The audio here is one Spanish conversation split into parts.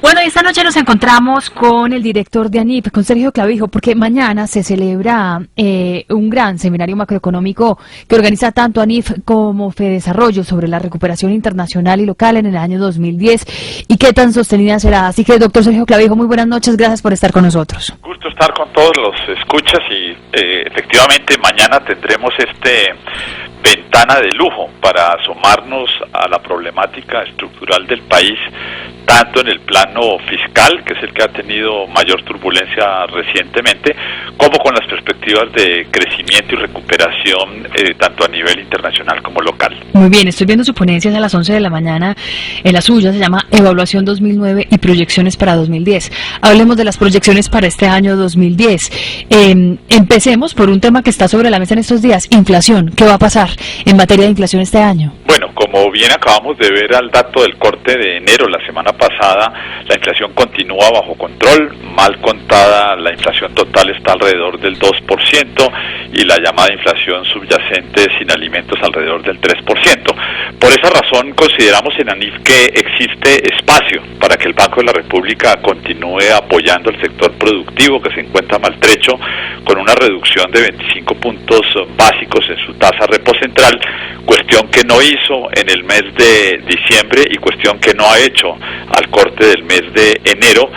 Bueno, y esta noche nos encontramos con el director de ANIF, con Sergio Clavijo, porque mañana se celebra un gran seminario macroeconómico que organiza tanto ANIF como Fedesarrollo sobre la recuperación internacional y local en el año 2010 y qué tan sostenida será. Así que, doctor Sergio Clavijo, muy buenas noches, gracias por estar con nosotros. Gusto estar con todos los escuchas y efectivamente mañana tendremos ventana de lujo para asomarnos a la problemática estructural del país, tanto en el plano fiscal, que es el que ha tenido mayor turbulencia recientemente, como con las perspectivas de crecimiento y recuperación tanto a nivel internacional como local. Muy bien, estoy viendo su ponencia a las 11 de la mañana, la suya se llama Evaluación 2009 y Proyecciones para 2010. Hablemos de las proyecciones para este año 2010. Empecemos por un tema que está sobre la mesa en estos días, inflación. ¿Qué va a pasar en materia de inflación este año? Bueno, como bien acabamos de ver al dato del corte de enero la semana pasada, la inflación continúa bajo control. Mal contada, la inflación total está alrededor del 2% y la llamada inflación subyacente sin alimentos alrededor del 3%. Por esa razón consideramos en ANIF que existe espacio para que el Banco de la República continúe apoyando al sector productivo que se encuentra maltrecho con una reducción de 25 puntos básicos en su tasa repo central, cuestión que no hizo en el mes de diciembre y cuestión que no ha hecho al corte del mes de enero.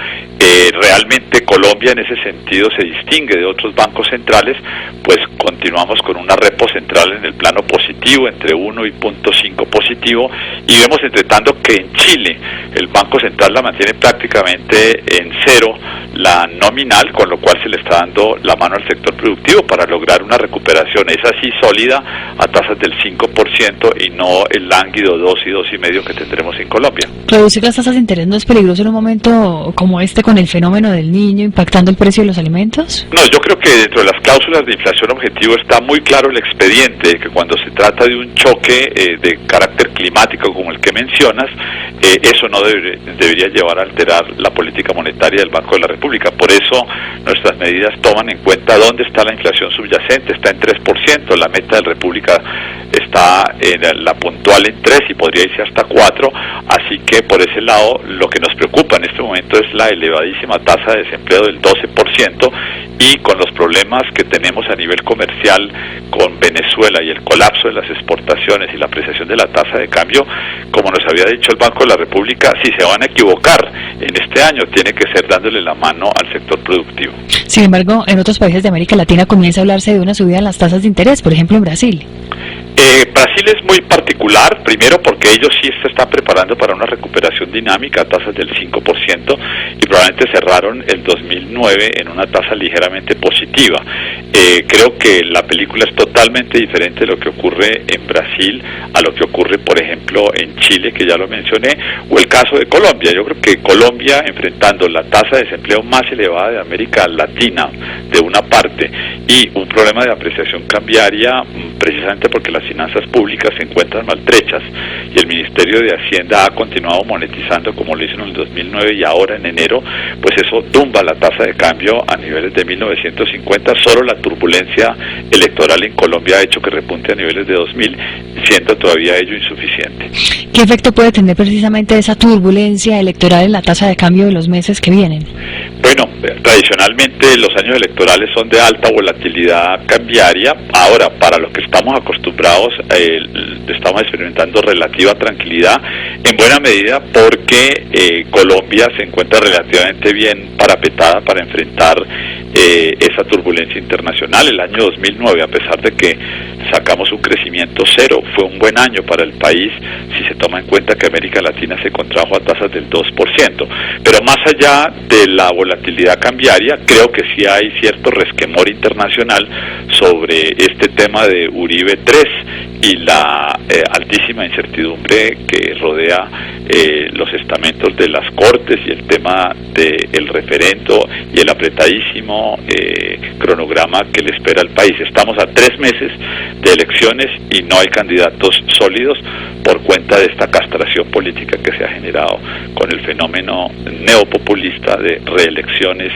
Realmente Colombia en ese sentido se distingue de otros bancos centrales, pues continuamos con una repo central en el plano positivo, entre 1 y 0.5 positivo, y vemos entre tanto que en Chile el Banco Central la mantiene prácticamente en cero la nominal, con lo cual se le está dando la mano al sector productivo para lograr una recuperación, es así sólida, a tasas del 5% y no el lánguido 2 y 2,5 que tendremos en Colombia. ¿Reducir las tasas de interés no es peligroso en un momento como este con el fenómeno del niño impactando el precio de los alimentos? No, yo creo que dentro de las cláusulas de inflación objetivo está muy claro el expediente, que cuando se trata de un choque de carácter climático como el que mencionas, eso no debería llevar a alterar la política monetaria del Banco de la República. Por eso nuestras medidas toman en cuenta dónde está la inflación subyacente, está en 3%, la meta de la República está en la puntual en 3 y podría irse hasta 4, así que por ese lado lo que nos preocupa en este momento es la elevadísima tasa de desempleo del 12% y con los problemas que tenemos a nivel comercial con Venezuela y el colapso de las exportaciones y la apreciación de la tasa de cambio, como nos había dicho el Banco de la República, si se van a equivocar en este año, tiene que ser dándole la mano al sector productivo. Sin embargo, en otros países de América Latina comienza a hablarse de una subida en las tasas de interés, por ejemplo en Brasil. Brasil es muy particular, primero porque ellos sí se están preparando para una recuperación dinámica a tasas del 5% y probablemente cerraron el 2009 en una tasa ligeramente positiva. Creo que la película es totalmente diferente de lo que ocurre en Brasil a lo que ocurre, por ejemplo, en Chile, que ya lo mencioné, o el caso de Colombia. Yo creo que Colombia, enfrentando la tasa de desempleo más elevada de América Latina, de una parte, y un problema de apreciación cambiaria, precisamente porque las finanzas públicas se encuentran maltrechas y el Ministerio de Hacienda ha continuado monetizando como lo hizo en el 2009 y ahora en enero, pues eso tumba la tasa de cambio a niveles de 1950. Solo la turbulencia electoral en Colombia ha hecho que repunte a niveles de 2000, siendo todavía ello insuficiente. ¿Qué efecto puede tener precisamente esa turbulencia electoral en la tasa de cambio de los meses que vienen? Bueno, tradicionalmente los años electorales son de alta volatilidad cambiaria. Ahora, para los que estamos acostumbrados, estamos experimentando relativa tranquilidad, en buena medida porque Colombia se encuentra relativamente bien parapetada para enfrentar esa turbulencia internacional. El año 2009, a pesar de que sacamos un crecimiento cero, fue un buen año para el país si se toma en cuenta que América Latina se contrajo a tasas del 2%. Pero más allá de la volatilidad cambiaria, creo que sí hay cierto resquemor internacional sobre este tema de Uribe 3 y la altísima incertidumbre que rodea los estamentos de las Cortes y el tema del referendo y el apretadísimo cronograma que le espera al país. Estamos a 3 meses de elecciones y no hay candidatos sólidos por cuenta de esta castración política que se ha generado con el fenómeno neopopulista de reelecciones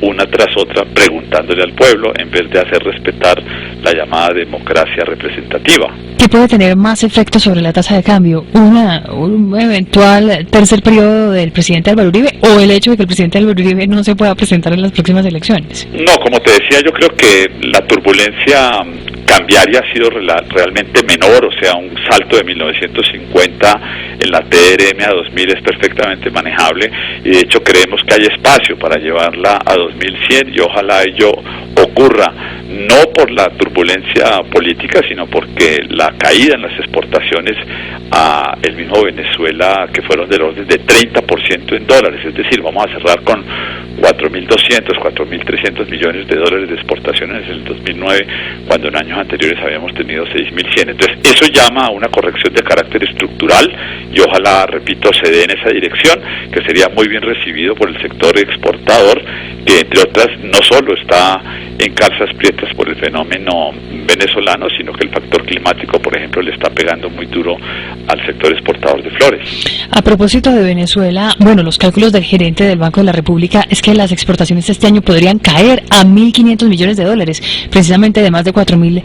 una tras otra, preguntándole al pueblo en vez de hacer respetar la llamada democracia representativa. ¿Qué puede tener más efecto sobre la tasa de cambio? ¿Un eventual tercer periodo del presidente Álvaro Uribe o el hecho de que el presidente Álvaro Uribe no se pueda presentar en las próximas elecciones? No, como te decía, yo creo que la turbulencia cambiaria ha sido realmente menor, o sea, un salto de 1950 en la TRM a 2000 es perfectamente manejable y de hecho creemos que hay espacio para llevarla a 2100 y ojalá ello ocurra, no por la turbulencia política, sino porque la caída en las exportaciones a el mismo Venezuela, que fueron del orden de 30% en dólares, es decir, vamos a cerrar con 4.200, 4.300 millones de dólares de exportaciones en el 2009, cuando en años anteriores habíamos tenido 6.100. Entonces, eso llama a una corrección de carácter estructural y ojalá, repito, se dé en esa dirección, que sería muy bien recibido por el sector exportador, que entre otras no solo está en calzas prietas por el fenómeno venezolano, sino que el factor climático, por ejemplo, le está pegando muy duro al sector exportador de flores. A propósito de Venezuela, bueno, los cálculos del gerente del Banco de la República es que las exportaciones este año podrían caer a 1.500 millones de dólares, precisamente de más de 4.000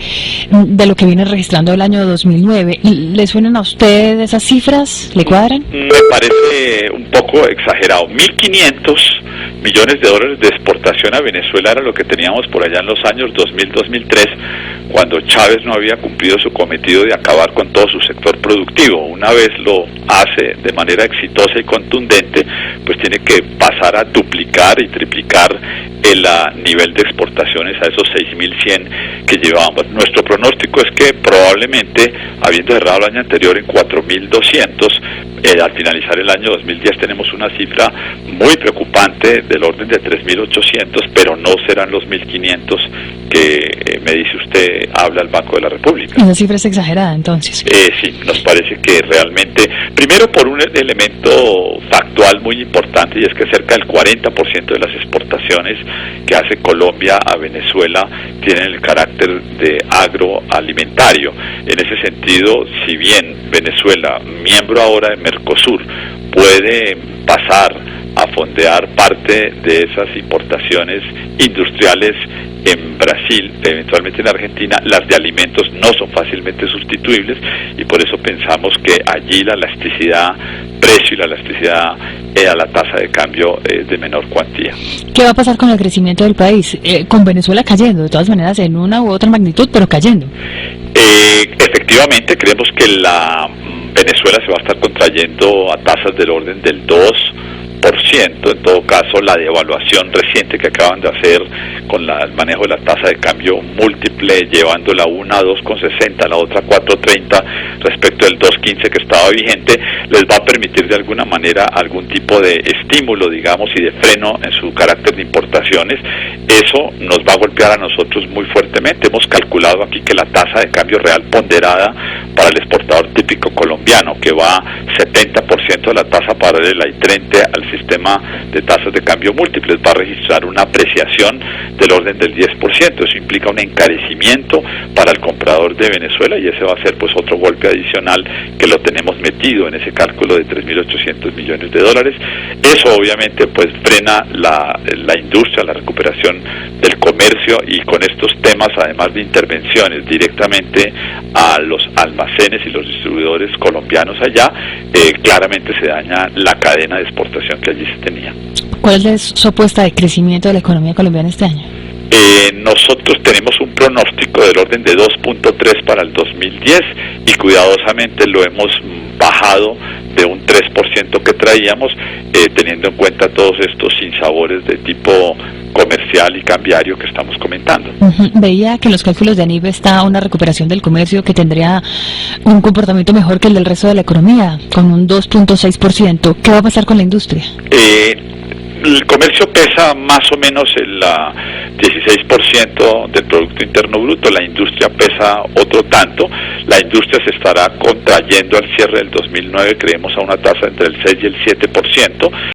de lo que viene registrando el año 2009. ¿Le suenan a usted esas cifras? ¿Le cuadran? Me parece un poco exagerado. 1.500 millones de dólares de exportación a Venezuela era lo que teníamos por allá en los años 2000-2003, cuando Chávez no había cumplido su cometido de acabar con todo su sector productivo. Una vez lo hace de manera exitosa y contundente, pues tiene que pasar a duplicar y triplicar el nivel de exportaciones a esos 6.100 que llevábamos. Nuestro pronóstico es que probablemente, habiendo cerrado el año anterior en 4.200, al finalizar el año 2010 tenemos una cifra muy preocupante del orden de 3.800, pero no serán los 1.500 que me dice usted habla el Banco de la República. Esa cifra es exagerada, entonces. Sí, nos parece que realmente, primero por un elemento factual muy importante, y es que cerca del 40% de las exportaciones que hace Colombia a Venezuela tienen el carácter de agroalimentario. En ese sentido, si bien Venezuela, miembro ahora de Mercosur, puede pasar a fondear parte de esas importaciones industriales en Brasil, eventualmente en Argentina, las de alimentos no son fácilmente sustituibles y por eso pensamos que allí la elasticidad precio y la elasticidad a la tasa de cambio es de menor cuantía. ¿Qué va a pasar con el crecimiento del país? Con Venezuela cayendo, de todas maneras, en una u otra magnitud, pero cayendo. Efectivamente, creemos que la Venezuela se va a estar contrayendo a tasas del orden del 2%. En todo caso, la devaluación reciente que acaban de hacer con el manejo de la tasa de cambio múltiple, llevándola una a 2,60, la otra a 4,30 respecto del 2,15 que estaba vigente, les va a permitir de alguna manera algún tipo de estímulo, digamos, y de freno en su carácter de importaciones. Eso nos va a golpear a nosotros muy fuertemente. Hemos calculado aquí que la tasa de cambio real ponderada para el exportador típico colombiano, que va 70% de la tasa paralela y 30% al sistema de tasas de cambio múltiples, va a registrar una apreciación del orden del 10%. Eso implica un encarecimiento para el comprador de Venezuela y ese va a ser pues otro golpe adicional que lo tenemos metido en ese cálculo de 3.800 millones de dólares. Eso obviamente pues frena la industria, la recuperación del comercio y con estos temas, además de intervenciones directamente a los almacenes y los distribuidores colombianos allá, claramente se daña la cadena de exportación que allí se tenía. ¿Cuál es su apuesta de crecimiento de la economía colombiana este año? Nosotros tenemos un pronóstico del orden de 2.3 para el 2010 y cuidadosamente lo hemos bajado de un 3% que traíamos, teniendo en cuenta todos estos sinsabores de tipo comercial y cambiario que estamos comentando. Veía que en los cálculos de ANIF está una recuperación del comercio que tendría un comportamiento mejor que el del resto de la economía, con un 2.6%. ¿Qué va a pasar con la industria? El comercio pesa más o menos el 16% del Producto Interno Bruto, la industria pesa otro tanto. La industria se estará contrayendo al cierre del 2009, creemos, a una tasa entre el 6 y el 7%.